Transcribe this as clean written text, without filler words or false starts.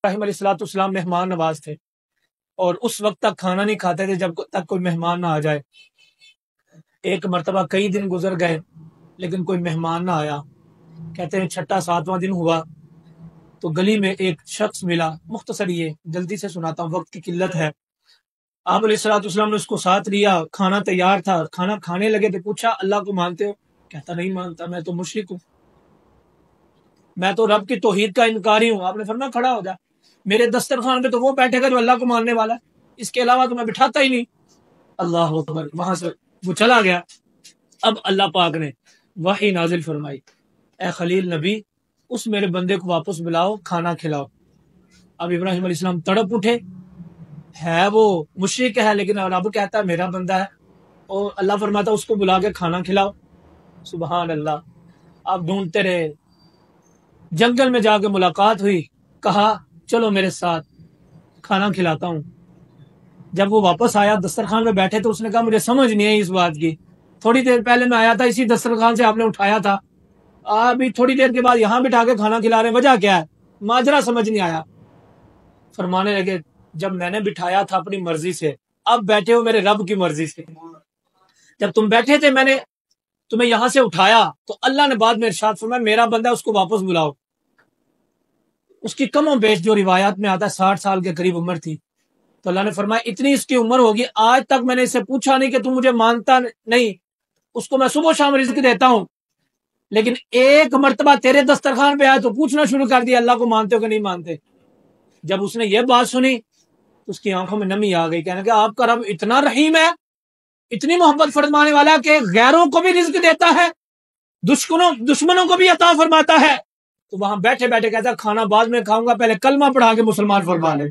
ابراہیم علیہ السلام مہمان نواز تھے اور اس وقت تک کھانا نہیں کھاتے تھے جب تک کوئی مہمان نہ آ جائے۔ ایک مرتبہ کئی دن گزر گئے لیکن کوئی مہمان نہ آیا۔ کہتے ہیں چھٹا ساتواں دن ہوا تو گلی میں ایک شخص ملا، مختصر یہ جلدی سے سناتا ہوں، وقت کی قلت ہے۔ آپ علیہ السلام نے اس کو ساتھ لیا، کھانا تیار تھا، کھانا کھانے لگے تو پوچھا اللہ کو مانتے ہو؟ کہتا نہیں مانتا، میں تو مشرک ہوں، میں تو رب کی توحید کا انکاری ہوں۔ آپ نے فرمایا کھڑا ہو جا، میرے دسترخوان پہ تو وہ بیٹھے گا جو اللہ کو ماننے والا ہے، اس کے علاوہ تو میں بٹھاتا ہی نہیں۔ اللہ اکبر، وہاں سے وہ چلا گیا۔ اب اللہ پاک نے وحی نازل فرمائی، اے خلیل نبی اس میرے بندے کو واپس بلاؤ، کھانا کھلاؤ۔ اب ابراہیم علیہ السلام تڑپ اٹھے، ہے وہ مشرک ہے لیکن رب کہتا ہے میرا بندہ ہے، اور اللہ فرماتا اس کو بلا کے کھانا کھلاؤ۔ سبحان اللہ۔ آپ ڈھونڈتے رہے، جنگل میں جا کے ملاقات ہوئی، کہا چلو میرے ساتھ کھانا کھلاتا ہوں۔ جب وہ واپس آیا دسترخوان پہ بیٹھے تو اس نے کہا مجھے سمجھ نہیں آئی اس بات کی، تھوڑی دیر پہلے میں آیا تھا اسی دسترخوان سے آپ نے اٹھایا تھا، ابھی تھوڑی دیر کے بعد یہاں بٹھا کے کھانا کھلا رہے ہیں، وجہ کیا ہے؟ ماجرا سمجھ نہیں آیا۔ فرمانے لگے جب میں نے بٹھایا تھا اپنی مرضی سے، اب بیٹھے ہو میرے رب کی مرضی سے۔ جب تم بیٹھے تھے میں نے تمہیں یہاں سے اٹھایا تو اللہ نے بعد میں ارشاد فرمایا میرا بندہ اس کو واپس بلاؤ۔ اس کی کم و بیش جو روایات میں آتا ہے 60 سال کے قریب عمر تھی، تو اللہ نے فرمایا اتنی اس کی عمر ہوگی، آج تک میں نے اس سے پوچھا نہیں کہ تم مجھے مانتا نہیں، اس کو میں صبح و شام رزق دیتا ہوں، لیکن ایک مرتبہ تیرے دسترخوان پہ آیا تو پوچھنا شروع کر دیا اللہ کو مانتے ہو کہ نہیں مانتے۔ جب اس نے یہ بات سنی تو اس کی آنکھوں میں نمی آ گئی، کہنے کہ آپ کا رب اتنا رحیم ہے، اتنی محبت فرمانے والا کہ غیروں کو بھی رزق دیتا ہے، دشمنوں کو بھی عطا فرماتا ہے۔ تو وہاں بیٹھے بیٹھے کہتا کھانا بعد میں کھاؤں گا، پہلے کلمہ پڑھا کے مسلمان فرما لے۔